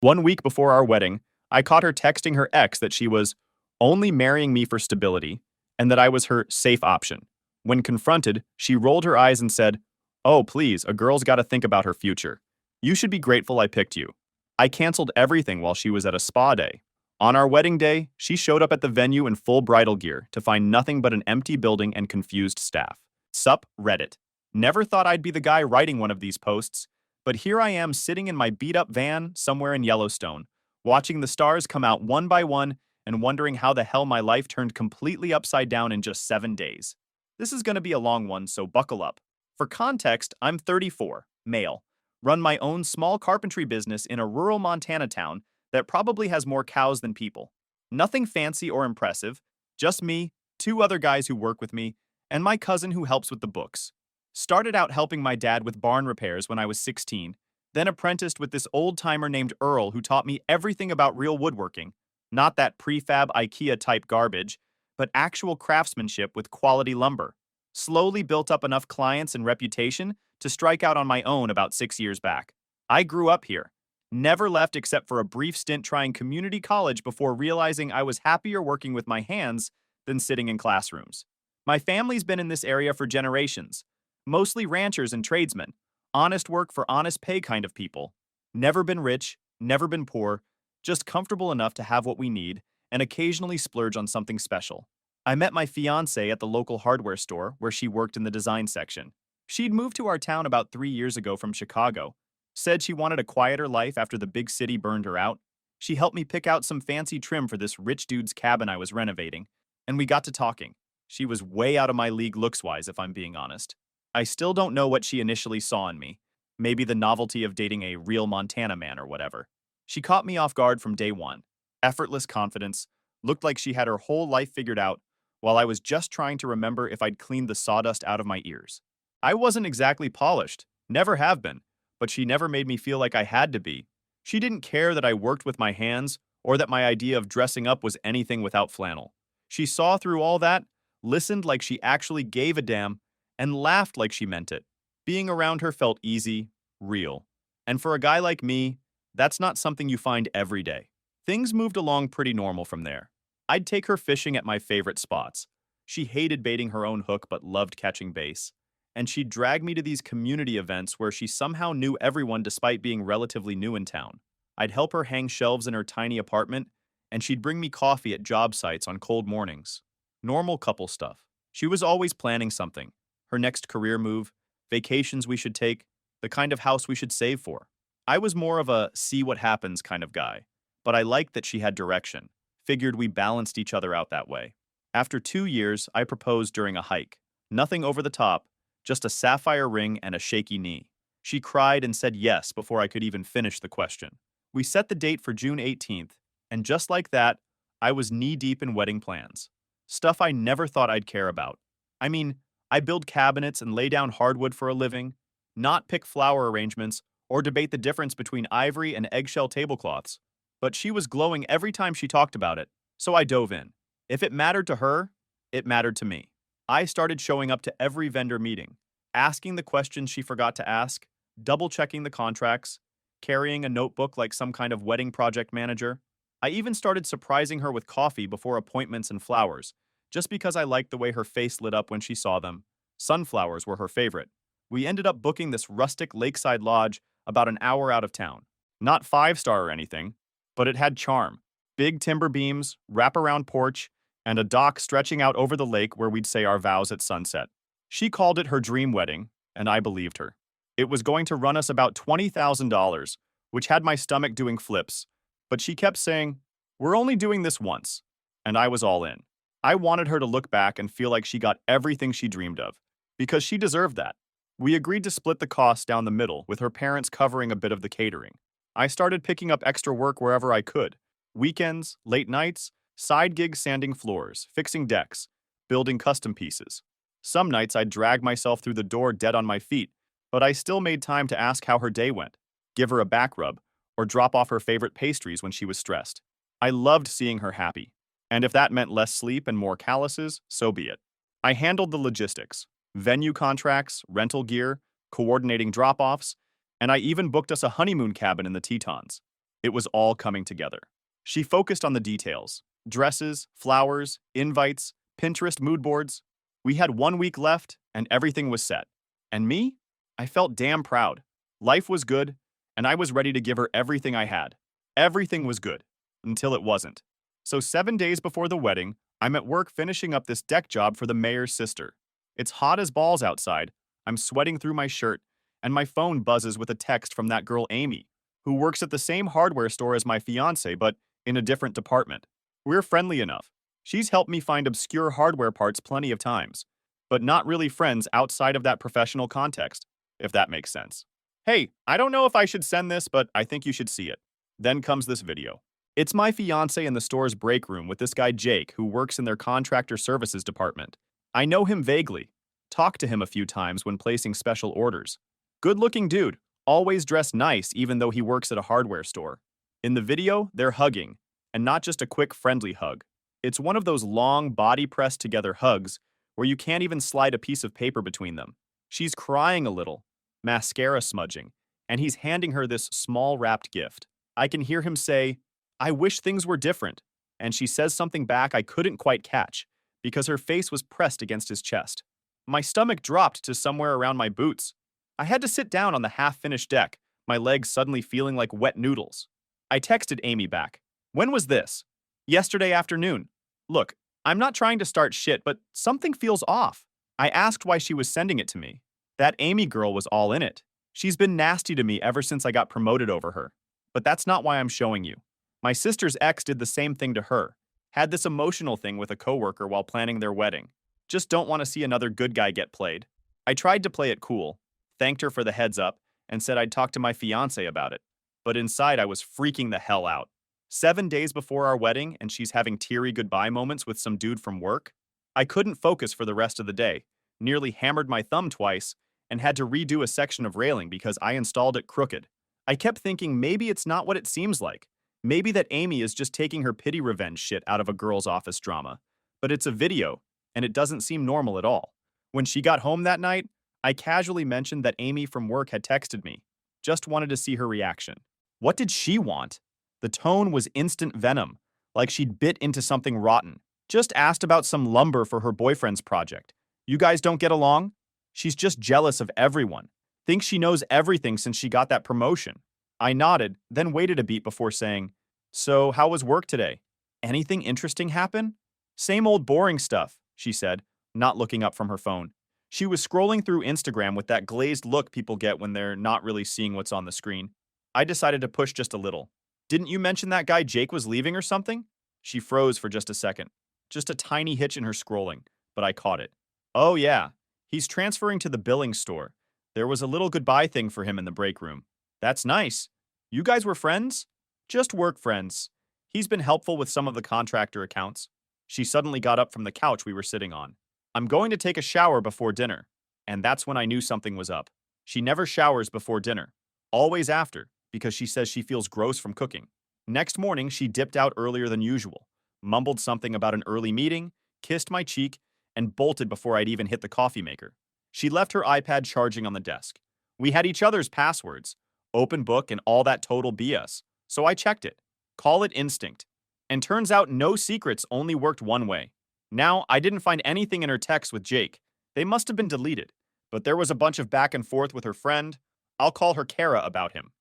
One week before our wedding, I caught her texting her ex that she was only marrying me for stability and that I was her safe option. When confronted, she rolled her eyes and said, "Oh, please, a girl's got to think about her future. You should be grateful I picked you." I canceled everything while she was at a spa day. On our wedding day, she showed up at the venue in full bridal gear to find nothing but an empty building and confused staff. Sup, Reddit. Never thought I'd be the guy writing one of these posts, but here I am sitting in my beat up van somewhere in Yellowstone, watching the stars come out one by one and wondering how the hell my life turned completely upside down in just 7 days. This is going to be a long one, so buckle up. For context, I'm 34, male, run my own small carpentry business in a rural Montana town that probably has more cows than people. Nothing fancy or impressive, just me, two other guys who work with me, and my cousin who helps with the books. Started out helping my dad with barn repairs when I was 16, then apprenticed with this old timer named Earl who taught me everything about real woodworking. Not that prefab IKEA type garbage, but actual craftsmanship with quality lumber. Slowly built up enough clients and reputation to strike out on my own about 6 years back. I grew up here. Never left except for a brief stint trying community college before realizing I was happier working with my hands than sitting in classrooms. My family's been in this area for generations. Mostly ranchers and tradesmen. Honest work for honest pay kind of people. Never been rich, never been poor, just comfortable enough to have what we need and occasionally splurge on something special. I met my fiancée at the local hardware store where she worked in the design section. She'd moved to our town about 3 years ago from Chicago. Said she wanted a quieter life after the big city burned her out. She helped me pick out some fancy trim for this rich dude's cabin I was renovating, and we got to talking. She was way out of my league looks-wise, if I'm being honest. I still don't know what she initially saw in me. Maybe the novelty of dating a real Montana man or whatever. She caught me off guard from day one. Effortless confidence, looked like she had her whole life figured out, while I was just trying to remember if I'd cleaned the sawdust out of my ears. I wasn't exactly polished, never have been, but she never made me feel like I had to be. She didn't care that I worked with my hands or that my idea of dressing up was anything without flannel. She saw through all that, listened like she actually gave a damn, and laughed like she meant it. Being around her felt easy, real. And for a guy like me, that's not something you find every day. Things moved along pretty normal from there. I'd take her fishing at my favorite spots. She hated baiting her own hook but loved catching bass. And she'd drag me to these community events where she somehow knew everyone despite being relatively new in town. I'd help her hang shelves in her tiny apartment, and she'd bring me coffee at job sites on cold mornings. Normal couple stuff. She was always planning something. Her next career move, vacations we should take, the kind of house we should save for. I was more of a see what happens kind of guy, but I liked that she had direction. Figured we balanced each other out that way. After 2 years, I proposed during a hike. Nothing over the top, just a sapphire ring and a shaky knee. She cried and said yes before I could even finish the question. We set the date for June 18th, and just like that, I was knee-deep in wedding plans. Stuff I never thought I'd care about. I mean, I build cabinets and lay down hardwood for a living, not pick flower arrangements or debate the difference between ivory and eggshell tablecloths. But she was glowing every time she talked about it, so I dove in. If it mattered to her, it mattered to me. I started showing up to every vendor meeting, asking the questions she forgot to ask, double-checking the contracts, carrying a notebook like some kind of wedding project manager. I even started surprising her with coffee before appointments and flowers, just because I liked the way her face lit up when she saw them. Sunflowers were her favorite. We ended up booking this rustic lakeside lodge about an hour out of town. Not five-star or anything, but it had charm. Big timber beams, wraparound porch, and a dock stretching out over the lake where we'd say our vows at sunset. She called it her dream wedding, and I believed her. It was going to run us about $20,000, which had my stomach doing flips, but she kept saying, "We're only doing this once," and I was all in. I wanted her to look back and feel like she got everything she dreamed of, because she deserved that. We agreed to split the costs down the middle, with her parents covering a bit of the catering. I started picking up extra work wherever I could. Weekends, late nights, side gigs sanding floors, fixing decks, building custom pieces. Some nights I'd drag myself through the door dead on my feet, but I still made time to ask how her day went, give her a back rub, or drop off her favorite pastries when she was stressed. I loved seeing her happy, and if that meant less sleep and more calluses, so be it. I handled the logistics, venue contracts, rental gear, coordinating drop-offs, and I even booked us a honeymoon cabin in the Tetons. It was all coming together. She focused on the details: dresses, flowers, invites, Pinterest mood boards. We had 1 week left, and everything was set. And me? I felt damn proud. Life was good, and I was ready to give her everything I had. Everything was good, until it wasn't. So 7 days before the wedding, I'm at work finishing up this deck job for the mayor's sister. It's hot as balls outside. I'm sweating through my shirt, and my phone buzzes with a text from that girl Amy, who works at the same hardware store as my fiance, but in a different department. We're friendly enough. She's helped me find obscure hardware parts plenty of times, but not really friends outside of that professional context, if that makes sense. Hey, I don't know if I should send this, but I think you should see it. Then comes this video. It's my fiance in the store's break room with this guy Jake, who works in their contractor services department. I know him vaguely. Talked to him a few times when placing special orders. Good-looking dude, always dressed nice even though he works at a hardware store. In the video, they're hugging, and not just a quick friendly hug. It's one of those long body-pressed together hugs where you can't even slide a piece of paper between them. She's crying a little, mascara smudging, and he's handing her this small wrapped gift. I can hear him say, "I wish things were different," and she says something back I couldn't quite catch because her face was pressed against his chest. My stomach dropped to somewhere around my boots. I had to sit down on the half-finished deck, my legs suddenly feeling like wet noodles. I texted Amy back. When was this? Yesterday afternoon. Look, I'm not trying to start shit, but something feels off. I asked why she was sending it to me. That Amy girl was all in it. She's been nasty to me ever since I got promoted over her. But that's not why I'm showing you. My sister's ex did the same thing to her. Had this emotional thing with a coworker while planning their wedding. Just don't want to see another good guy get played. I tried to play it cool, thanked her for the heads up, and said I'd talk to my fiance about it. But inside I was freaking the hell out. 7 days before our wedding and she's having teary goodbye moments with some dude from work? I couldn't focus for the rest of the day, nearly hammered my thumb twice, and had to redo a section of railing because I installed it crooked. I kept thinking maybe it's not what it seems like. Maybe that Amy is just taking her pity revenge shit out of a girl's office drama. But it's a video, and it doesn't seem normal at all. When she got home that night, I casually mentioned that Amy from work had texted me. Just wanted to see her reaction. What did she want? The tone was instant venom, like she'd bit into something rotten. Just asked about some lumber for her boyfriend's project. You guys don't get along? She's just jealous of everyone. Thinks she knows everything since she got that promotion. I nodded, then waited a beat before saying, "So, how was work today? Anything interesting happen?" "Same old boring stuff," she said, not looking up from her phone. She was scrolling through Instagram with that glazed look people get when they're not really seeing what's on the screen. I decided to push just a little. "Didn't you mention that guy Jake was leaving or something?" She froze for just a second. Just a tiny hitch in her scrolling, but I caught it. "Oh yeah, he's transferring to the billing store. There was a little goodbye thing for him in the break room." "That's nice. You guys were friends?" "Just work friends. He's been helpful with some of the contractor accounts." She suddenly got up from the couch we were sitting on. "I'm going to take a shower before dinner." And that's when I knew something was up. She never showers before dinner. Always after, because she says she feels gross from cooking. Next morning, she dipped out earlier than usual, mumbled something about an early meeting, kissed my cheek, and bolted before I'd even hit the coffee maker. She left her iPad charging on the desk. We had each other's passwords, open book, and all that total BS, so I checked it. Call it instinct. And turns out no secrets only worked one way. Now, I didn't find anything in her text with Jake. They must have been deleted. But there was a bunch of back and forth with her friend. I'll call her Kara about him.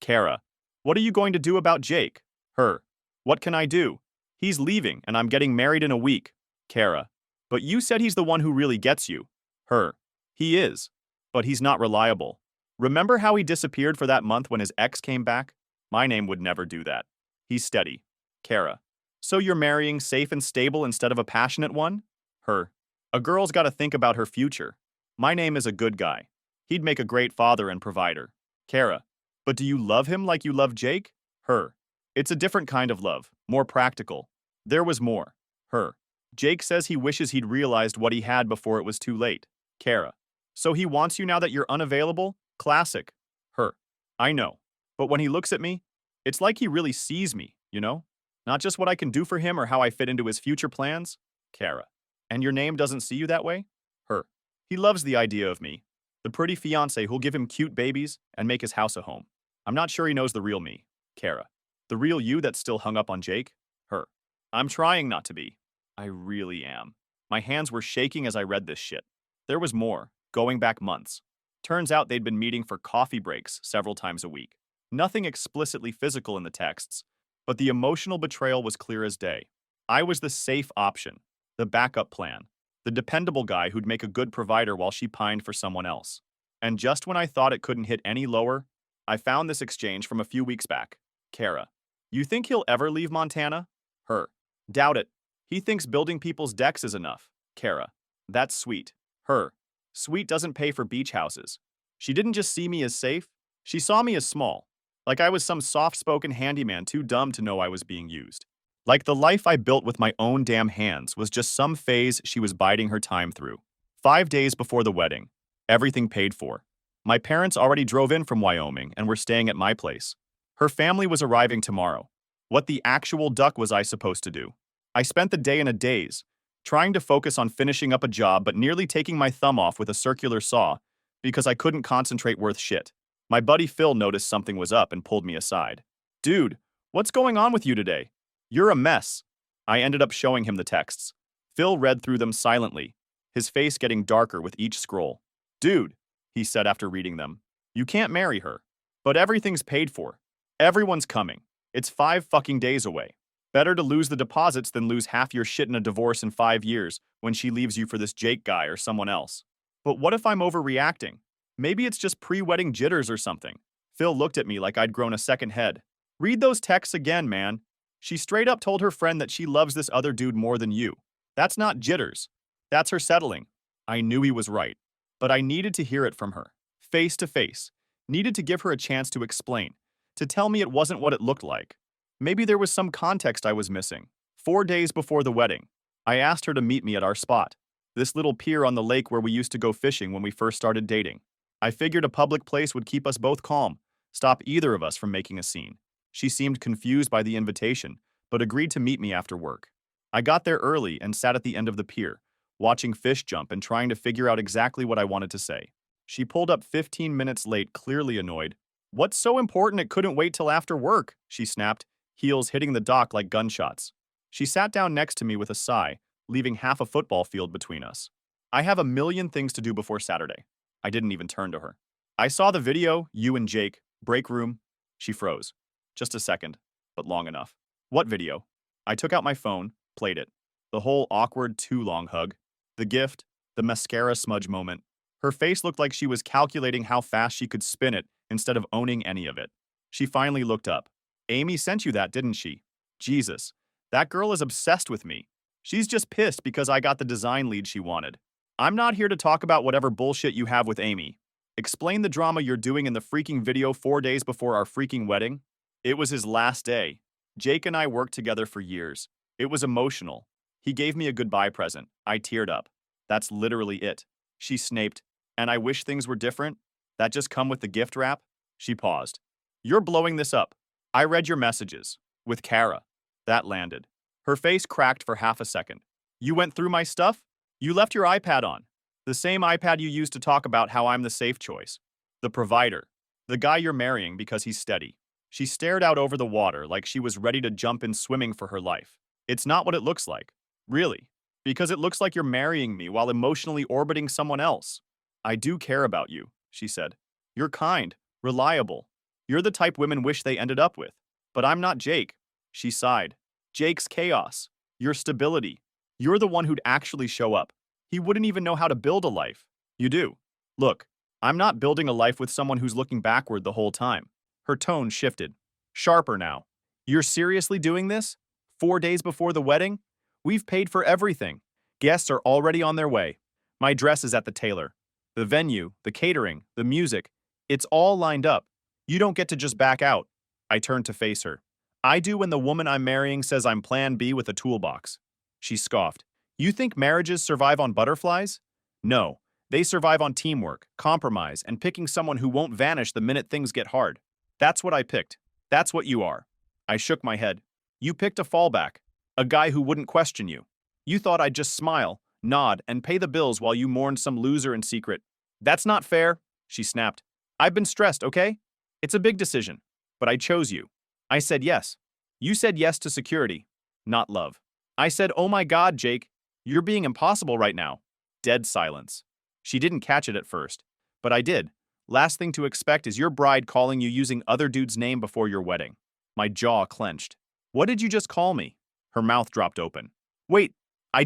Kara, what are you going to do about Jake? Her, what can I do? He's leaving, and I'm getting married in a week. Kara, but you said he's the one who really gets you. Her, he is, but he's not reliable. Remember how he disappeared for that month when his ex came back? My name would never do that. He's steady. Kara, so you're marrying safe and stable instead of a passionate one? Her, a girl's got to think about her future. My name is a good guy. He'd make a great father and provider. Kara, but do you love him like you love Jake? Her, it's a different kind of love, more practical. There was more. Her, Jake says he wishes he'd realized what he had before it was too late. Kara, so he wants you now that you're unavailable? Classic. Her, I know. But when he looks at me, it's like he really sees me, you know? Not just what I can do for him or how I fit into his future plans. Kara, and your name doesn't see you that way? Her, he loves the idea of me. The pretty fiance who'll give him cute babies and make his house a home. I'm not sure he knows the real me. Kara, The real you that's still hung up on Jake? Her. I'm trying not to be. I really am. My hands were shaking as I read this shit. There was more, going back months. Turns out they'd been meeting for coffee breaks several times a week. Nothing explicitly physical in the texts, but the emotional betrayal was clear as day. I was the safe option, the backup plan, the dependable guy who'd make a good provider while she pined for someone else. And just when I thought it couldn't hit any lower, I found this exchange from a few weeks back. Kara. You think he'll ever leave Montana? Her. Doubt it. He thinks building people's decks is enough. Kara. That's sweet. Her. Sweet doesn't pay for beach houses. She didn't just see me as safe, she saw me as small. Like I was some soft-spoken handyman too dumb to know I was being used. Like the life I built with my own damn hands was just some phase she was biding her time through. 5 days before the wedding. Everything paid for. My parents already drove in from Wyoming and were staying at my place. Her family was arriving tomorrow. What the actual duck was I supposed to do? I spent the day in a daze, trying to focus on finishing up a job but nearly taking my thumb off with a circular saw because I couldn't concentrate worth shit. My buddy Phil noticed something was up and pulled me aside. Dude, what's going on with you today? You're a mess. I ended up showing him the texts. Phil read through them silently, his face getting darker with each scroll. Dude, he said after reading them, you can't marry her. But everything's paid for. Everyone's coming. It's 5 fucking days away. Better to lose the deposits than lose half your shit in a divorce in 5 years when she leaves you for this Jake guy or someone else. But what if I'm overreacting? Maybe it's just pre-wedding jitters or something. Phil looked at me like I'd grown a second head. Read those texts again, man. She straight up told her friend that she loves this other dude more than you. That's not jitters. That's her settling. I knew he was right. But I needed to hear it from her. Face to face. Needed to give her a chance to explain. To tell me it wasn't what it looked like. Maybe there was some context I was missing. 4 days before the wedding, I asked her to meet me at our spot. This little pier on the lake where we used to go fishing when we first started dating. I figured a public place would keep us both calm, stop either of us from making a scene. She seemed confused by the invitation, but agreed to meet me after work. I got there early and sat at the end of the pier, watching fish jump and trying to figure out exactly what I wanted to say. She pulled up 15 minutes late, clearly annoyed. What's so important it couldn't wait till after work? She snapped, heels hitting the dock like gunshots. She sat down next to me with a sigh, leaving half a football field between us. I have a million things to do before Saturday. I didn't even turn to her. I saw the video, you and Jake, break room. She froze. Just a second, but long enough. What video? I took out my phone, played it. The whole awkward, too long hug. The gift, the mascara smudge moment. Her face looked like she was calculating how fast she could spin it instead of owning any of it. She finally looked up. Amy sent you that, didn't she? Jesus, that girl is obsessed with me. She's just pissed because I got the design lead she wanted. I'm not here to talk about whatever bullshit you have with Amy. Explain the drama you're doing in the freaking video 4 days before our freaking wedding. It was his last day. Jake and I worked together for years. It was emotional. He gave me a goodbye present. I teared up. That's literally it. She snaped. And I wish things were different. That just come with the gift wrap? She paused. You're blowing this up. I read your messages. With Kara. That landed. Her face cracked for half a second. You went through my stuff? You left your iPad on. The same iPad you used to talk about how I'm the safe choice. The provider. The guy you're marrying because he's steady. She stared out over the water like she was ready to jump in swimming for her life. It's not what it looks like. Really. Because it looks like you're marrying me while emotionally orbiting someone else. I do care about you, she said. You're kind, reliable. You're the type women wish they ended up with. But I'm not Jake. She sighed. Jake's chaos. Your stability. You're the one who'd actually show up. He wouldn't even know how to build a life. You do. Look, I'm not building a life with someone who's looking backward the whole time. Her tone shifted. Sharper now. You're seriously doing this? 4 days before the wedding? We've paid for everything. Guests are already on their way. My dress is at the tailor. The venue, the catering, the music. It's all lined up. You don't get to just back out. I turned to face her. I do when the woman I'm marrying says I'm plan B with a toolbox. She scoffed. You think marriages survive on butterflies? No. They survive on teamwork, compromise, and picking someone who won't vanish the minute things get hard. That's what I picked. That's what you are. I shook my head. You picked a fallback. A guy who wouldn't question you. You thought I'd just smile, nod, and pay the bills while you mourned some loser in secret. That's not fair, she snapped. I've been stressed, okay? It's a big decision. But I chose you. I said yes. You said yes to security, not love. I said, oh my God, Jake, you're being impossible right now. Dead silence. She didn't catch it at first, but I did. Last thing to expect is your bride calling you using other dude's name before your wedding. My jaw clenched. What did you just call me? Her mouth dropped open. Wait, I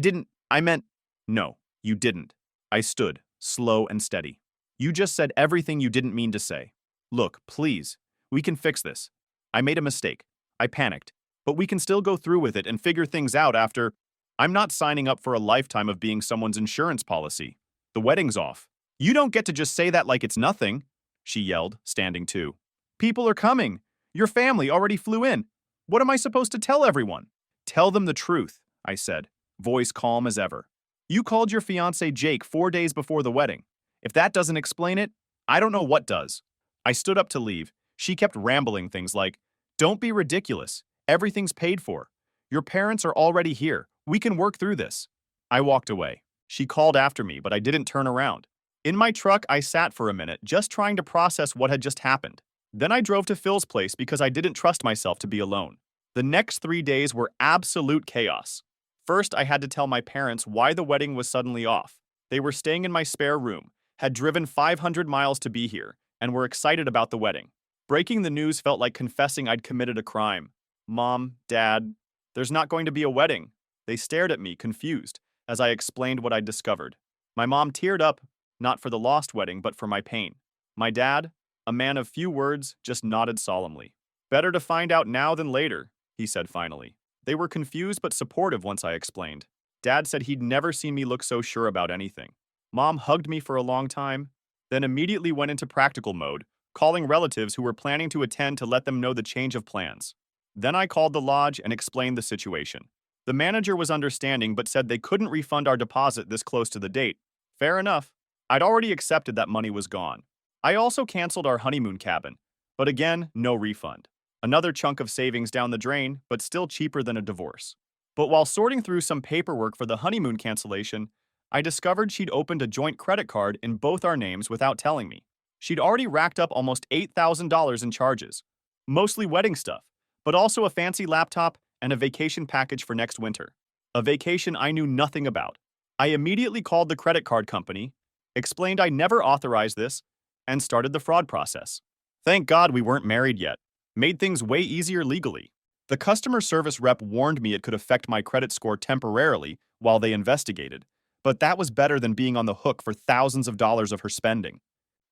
meant, no, you didn't. I stood, slow and steady. You just said everything you didn't mean to say. Look, please, we can fix this. I made a mistake. I panicked. But we can still go through with it and figure things out after. I'm not signing up for a lifetime of being someone's insurance policy. The wedding's off. You don't get to just say that like it's nothing, she yelled, standing too. People are coming. Your family already flew in. What am I supposed to tell everyone? Tell them the truth, I said, voice calm as ever. You called your fiancé Jake 4 days before the wedding. If that doesn't explain it, I don't know what does. I stood up to leave. She kept rambling things like, don't be ridiculous. Everything's paid for. Your parents are already here. We can work through this. I walked away. She called after me, but I didn't turn around. In my truck, I sat for a minute, just trying to process what had just happened. Then I drove to Phil's place because I didn't trust myself to be alone. The next 3 days were absolute chaos. First, I had to tell my parents why the wedding was suddenly off. They were staying in my spare room, had driven 500 miles to be here, and were excited about the wedding. Breaking the news felt like confessing I'd committed a crime. Mom, Dad, there's not going to be a wedding. They stared at me, confused, as I explained what I'd discovered. My mom teared up, not for the lost wedding, but for my pain. My dad, a man of few words, just nodded solemnly. Better to find out now than later, he said finally. They were confused but supportive once I explained. Dad said he'd never seen me look so sure about anything. Mom hugged me for a long time, then immediately went into practical mode, calling relatives who were planning to attend to let them know the change of plans. Then I called the lodge and explained the situation. The manager was understanding but said they couldn't refund our deposit this close to the date. Fair enough. I'd already accepted that money was gone. I also canceled our honeymoon cabin, but again, no refund. Another chunk of savings down the drain, but still cheaper than a divorce. But while sorting through some paperwork for the honeymoon cancellation, I discovered she'd opened a joint credit card in both our names without telling me. She'd already racked up almost $8,000 in charges, mostly wedding stuff, but also a fancy laptop and a vacation package for next winter. A vacation I knew nothing about. I immediately called the credit card company, explained I never authorized this, and started the fraud process. Thank God we weren't married yet. Made things way easier legally. The customer service rep warned me it could affect my credit score temporarily while they investigated, but that was better than being on the hook for thousands of dollars of her spending.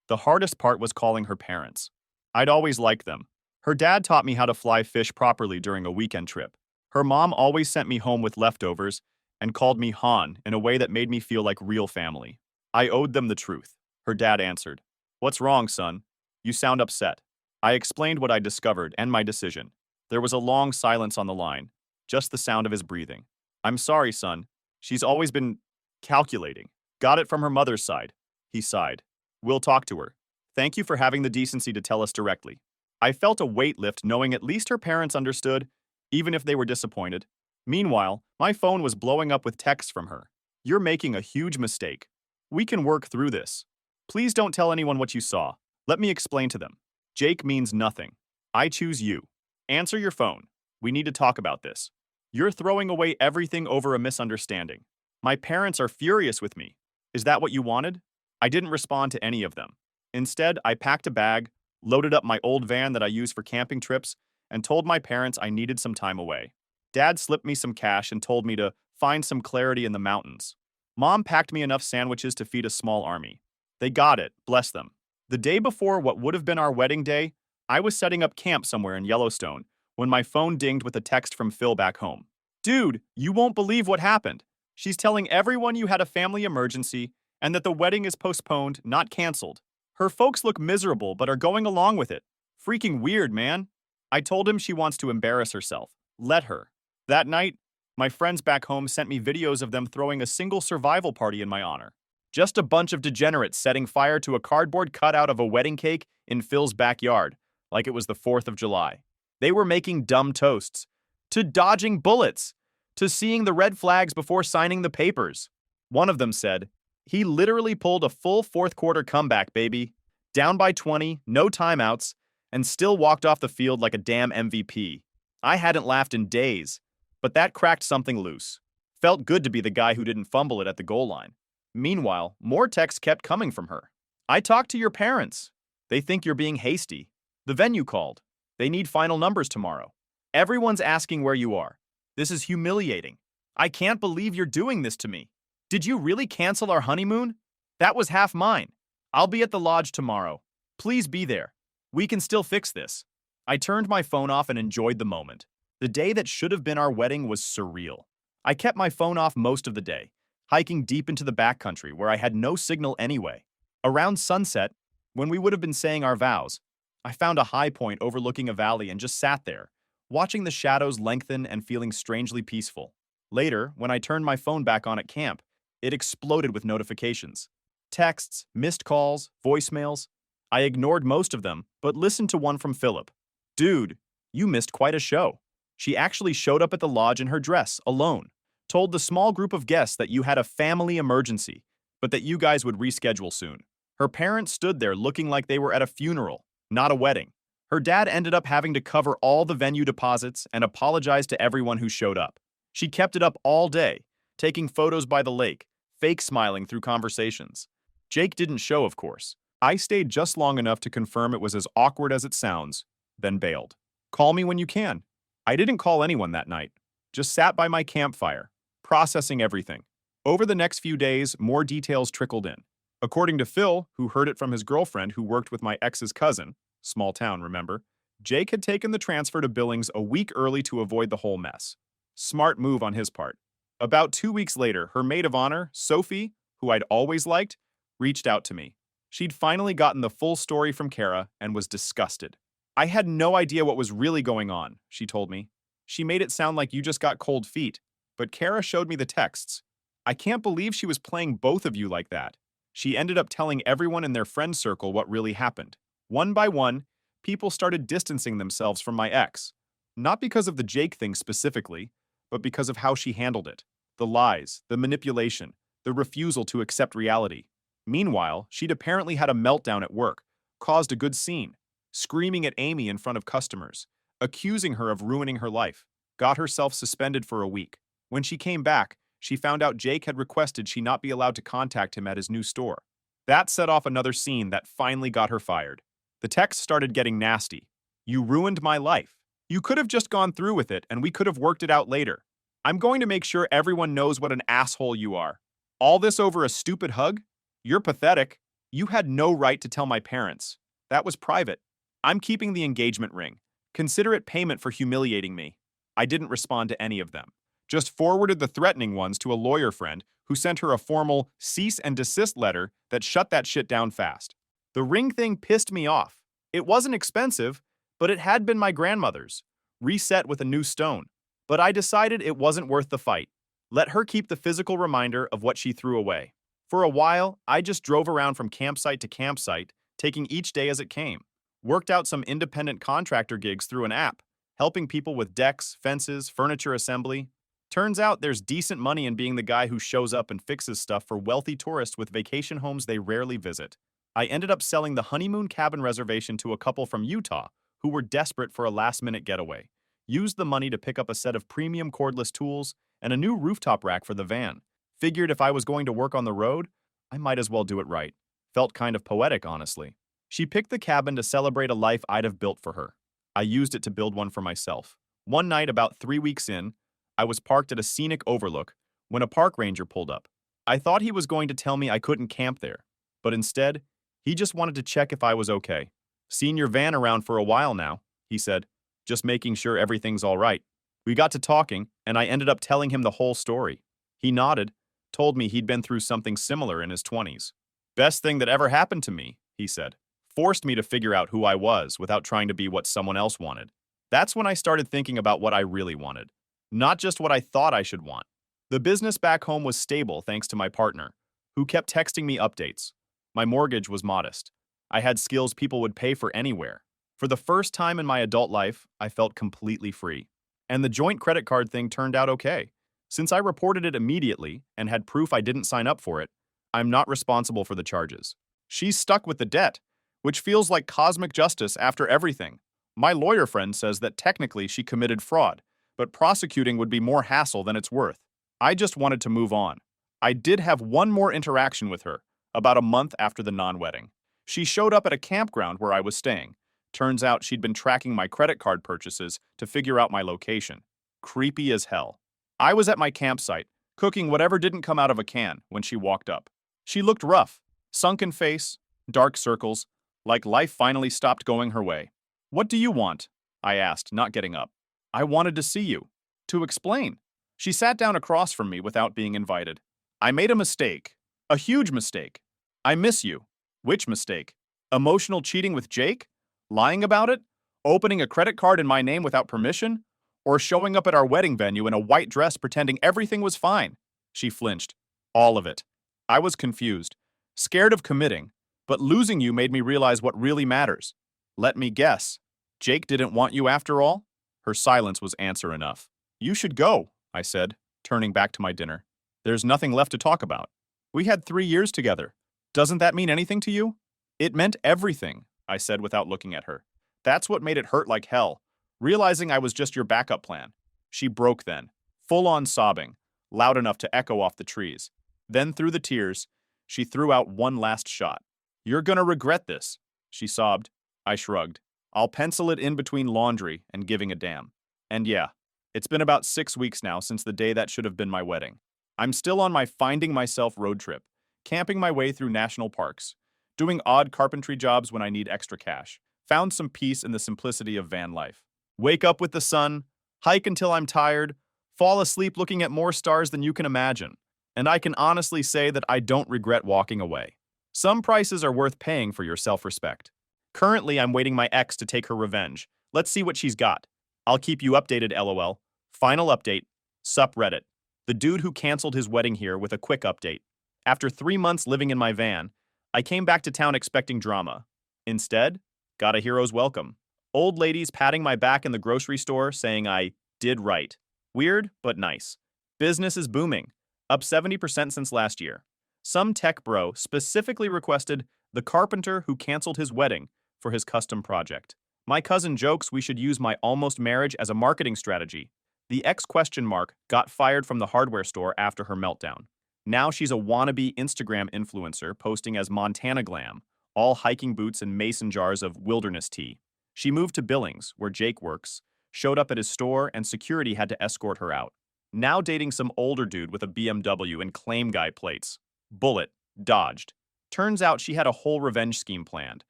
The hardest part was calling her parents. I'd always liked them. Her dad taught me how to fly fish properly during a weekend trip. Her mom always sent me home with leftovers and called me Han in a way that made me feel like real family. I owed them the truth. Her dad answered, "What's wrong, son? You sound upset." I explained what I discovered and my decision. There was a long silence on the line, just the sound of his breathing. "I'm sorry, son. She's always been calculating. Got it from her mother's side." He sighed. "We'll talk to her. Thank you for having the decency to tell us directly." I felt a weight lift knowing at least her parents understood, even if they were disappointed. Meanwhile, my phone was blowing up with texts from her. "You're making a huge mistake. We can work through this. Please don't tell anyone what you saw. Let me explain to them. Jake means nothing. I choose you. Answer your phone. We need to talk about this. You're throwing away everything over a misunderstanding. My parents are furious with me. Is that what you wanted?" I didn't respond to any of them. Instead, I packed a bag, loaded up my old van that I use for camping trips, and told my parents I needed some time away. Dad slipped me some cash and told me to find some clarity in the mountains. Mom packed me enough sandwiches to feed a small army. They got it, bless them. The day before what would have been our wedding day, I was setting up camp somewhere in Yellowstone when my phone dinged with a text from Phil back home. "Dude, you won't believe what happened. She's telling everyone you had a family emergency and that the wedding is postponed, not canceled. Her folks look miserable but are going along with it. Freaking weird, man." I told him she wants to embarrass herself. Let her. That night, my friends back home sent me videos of them throwing a single survival party in my honor. Just a bunch of degenerates setting fire to a cardboard cutout of a wedding cake in Phil's backyard, like it was the 4th of July. They were making dumb toasts, to dodging bullets, to seeing the red flags before signing the papers. One of them said, "He literally pulled a full fourth quarter comeback, baby. Down by 20, no timeouts, and still walked off the field like a damn MVP. I hadn't laughed in days, but that cracked something loose. Felt good to be the guy who didn't fumble it at the goal line. Meanwhile, more texts kept coming from her. I talked to your parents. They think you're being hasty. The venue called. They need final numbers tomorrow. Everyone's asking where you are. This is humiliating. I can't believe you're doing this to me. Did you really cancel our honeymoon? That was half mine. I'll be at the lodge tomorrow. Please be there. We can still fix this. I turned my phone off and enjoyed the moment. The day that should have been our wedding was surreal. I kept my phone off most of the day, hiking deep into the backcountry where I had no signal anyway. Around sunset, when we would have been saying our vows, I found a high point overlooking a valley and just sat there, watching the shadows lengthen and feeling strangely peaceful. Later, when I turned my phone back on at camp, it exploded with notifications. Texts, missed calls, voicemails. I ignored most of them, but listened to one from Philip. Dude, you missed quite a show. She actually showed up at the lodge in her dress, alone. Told the small group of guests that you had a family emergency, but that you guys would reschedule soon. Her parents stood there looking like they were at a funeral, not a wedding. Her dad ended up having to cover all the venue deposits and apologize to everyone who showed up. She kept it up all day, taking photos by the lake, fake smiling through conversations. Jake didn't show, of course. I stayed just long enough to confirm it was as awkward as it sounds, then bailed. Call me when you can. I didn't call anyone that night, just sat by my campfire, processing everything. Over the next few days, more details trickled in. According to Phil, who heard it from his girlfriend who worked with my ex's cousin, small town, remember, Jake had taken the transfer to Billings a week early to avoid the whole mess. Smart move on his part. About 2 weeks later, her maid of honor, Sophie, who I'd always liked, reached out to me. She'd finally gotten the full story from Kara and was disgusted. I had no idea what was really going on, she told me. She made it sound like you just got cold feet, but Kara showed me the texts. I can't believe she was playing both of you like that. She ended up telling everyone in their friend circle what really happened. One by one, people started distancing themselves from my ex. Not because of the Jake thing specifically, but because of how she handled it. The lies, the manipulation, the refusal to accept reality. Meanwhile, she'd apparently had a meltdown at work, caused a good scene, screaming at Amy in front of customers, accusing her of ruining her life, got herself suspended for a week. When she came back, she found out Jake had requested she not be allowed to contact him at his new store. That set off another scene that finally got her fired. The texts started getting nasty. You ruined my life. You could have just gone through with it and we could have worked it out later. I'm going to make sure everyone knows what an asshole you are. All this over a stupid hug? You're pathetic. You had no right to tell my parents. That was private. I'm keeping the engagement ring. Consider it payment for humiliating me. I didn't respond to any of them. Just forwarded the threatening ones to a lawyer friend who sent her a formal cease and desist letter that shut that shit down fast. The ring thing pissed me off. It wasn't expensive, but it had been my grandmother's, reset with a new stone. But I decided it wasn't worth the fight. Let her keep the physical reminder of what she threw away. For a while, I just drove around from campsite to campsite, taking each day as it came. Worked out some independent contractor gigs through an app, helping people with decks, fences, furniture assembly. Turns out there's decent money in being the guy who shows up and fixes stuff for wealthy tourists with vacation homes they rarely visit. I ended up selling the honeymoon cabin reservation to a couple from Utah who were desperate for a last-minute getaway. Used the money to pick up a set of premium cordless tools and a new rooftop rack for the van. Figured if I was going to work on the road, I might as well do it right. Felt kind of poetic, honestly. She picked the cabin to celebrate a life I'd have built for her. I used it to build one for myself. One night, about 3 weeks in, I was parked at a scenic overlook when a park ranger pulled up. I thought he was going to tell me I couldn't camp there, but instead, he just wanted to check if I was okay. Seen your van around for a while now, he said, just making sure everything's all right. We got to talking, and I ended up telling him the whole story. He nodded, told me he'd been through something similar in his 20s. Best thing that ever happened to me, he said. Forced me to figure out who I was without trying to be what someone else wanted. That's when I started thinking about what I really wanted, not just what I thought I should want. The business back home was stable thanks to my partner, who kept texting me updates. My mortgage was modest. I had skills people would pay for anywhere. For the first time in my adult life, I felt completely free. And the joint credit card thing turned out okay. Since I reported it immediately and had proof I didn't sign up for it, I'm not responsible for the charges. She's stuck with the debt, which feels like cosmic justice after everything. My lawyer friend says that technically she committed fraud, but prosecuting would be more hassle than it's worth. I just wanted to move on. I did have one more interaction with her, about a month after the non-wedding. She showed up at a campground where I was staying. Turns out she'd been tracking my credit card purchases to figure out my location. Creepy as hell. I was at my campsite, cooking whatever didn't come out of a can when she walked up. She looked rough, sunken face, dark circles, like life finally stopped going her way. "What do you want?" I asked, not getting up. "I wanted to see you." "To explain." She sat down across from me without being invited. "I made a mistake. A huge mistake. I miss you." "Which mistake? Emotional cheating with Jake? Lying about it? Opening a credit card in my name without permission? Or showing up at our wedding venue in a white dress pretending everything was fine?" She flinched. "All of it." I was confused, scared of committing, but losing you made me realize what really matters. "Let me guess. Jake didn't want you after all?" Her silence was answer enough. "You should go," I said, turning back to my dinner. "There's nothing left to talk about. We had 3 years together. Doesn't that mean anything to you?" "It meant everything," I said without looking at her. "That's what made it hurt like hell, realizing I was just your backup plan." She broke then, full-on sobbing, loud enough to echo off the trees. Then through the tears, she threw out one last shot. "You're gonna regret this," she sobbed. I shrugged. "I'll pencil it in between laundry and giving a damn." And yeah, it's been about 6 weeks now since the day that should have been my wedding. I'm still on my finding myself road trip, camping my way through national parks, doing odd carpentry jobs when I need extra cash. Found some peace in the simplicity of van life. Wake up with the sun, hike until I'm tired, fall asleep looking at more stars than you can imagine. And I can honestly say that I don't regret walking away. Some prices are worth paying for your self-respect. Currently, I'm waiting my ex to take her revenge. Let's see what she's got. I'll keep you updated, LOL. Final update. Sup Reddit. The dude who canceled his wedding here with a quick update. After 3 months living in my van, I came back to town expecting drama. Instead, got a hero's welcome. Old ladies patting my back in the grocery store saying I did right. Weird, but nice. Business is booming, up 70% since last year. Some tech bro specifically requested the carpenter who canceled his wedding for his custom project. My cousin jokes we should use my almost marriage as a marketing strategy. The ex question mark got fired from the hardware store after her meltdown. Now she's a wannabe Instagram influencer posting as Montana Glam, all hiking boots and mason jars of wilderness tea. She moved to Billings, where Jake works, showed up at his store, and security had to escort her out. Now dating some older dude with a BMW and claim guy plates. Bullet. Dodged. Turns out she had a whole revenge scheme planned,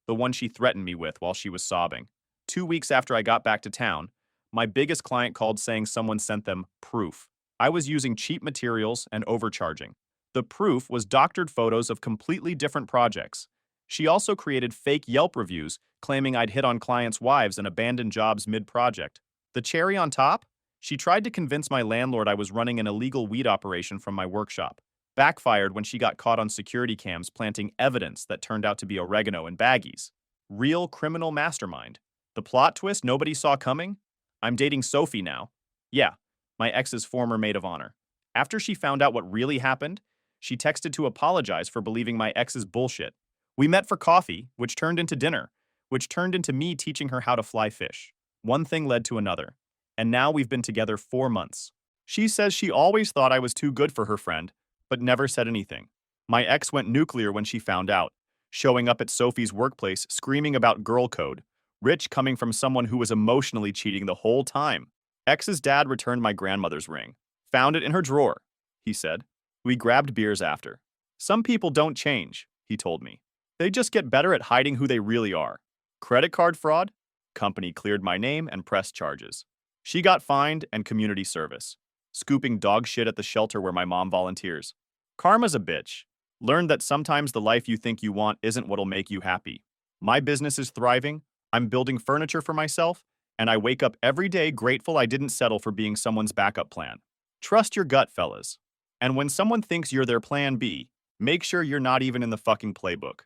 the one she threatened me with while she was sobbing. 2 weeks after I got back to town, my biggest client called saying someone sent them proof. I was using cheap materials and overcharging. The proof was doctored photos of completely different projects. She also created fake Yelp reviews claiming I'd hit on clients' wives and abandoned jobs mid-project. The cherry on top? She tried to convince my landlord I was running an illegal weed operation from my workshop. Backfired when she got caught on security cams planting evidence that turned out to be oregano and baggies. Real criminal mastermind. The plot twist nobody saw coming? I'm dating Sophie now. Yeah, my ex's former maid of honor. After she found out what really happened, she texted to apologize for believing my ex's bullshit. We met for coffee, which turned into dinner, which turned into me teaching her how to fly fish. One thing led to another. And now we've been together 4 months. She says she always thought I was too good for her friend, but never said anything. My ex went nuclear when she found out, showing up at Sophie's workplace screaming about girl code, rich coming from someone who was emotionally cheating the whole time. Ex's dad returned my grandmother's ring. Found it in her drawer, he said. We grabbed beers after. Some people don't change, he told me. They just get better at hiding who they really are. Credit card fraud? Company cleared my name and pressed charges. She got fined and community service. Scooping dog shit at the shelter where my mom volunteers. Karma's a bitch. Learned that sometimes the life you think you want isn't what'll make you happy. My business is thriving, I'm building furniture for myself, and I wake up every day grateful I didn't settle for being someone's backup plan. Trust your gut, fellas. And when someone thinks you're their plan B, make sure you're not even in the fucking playbook.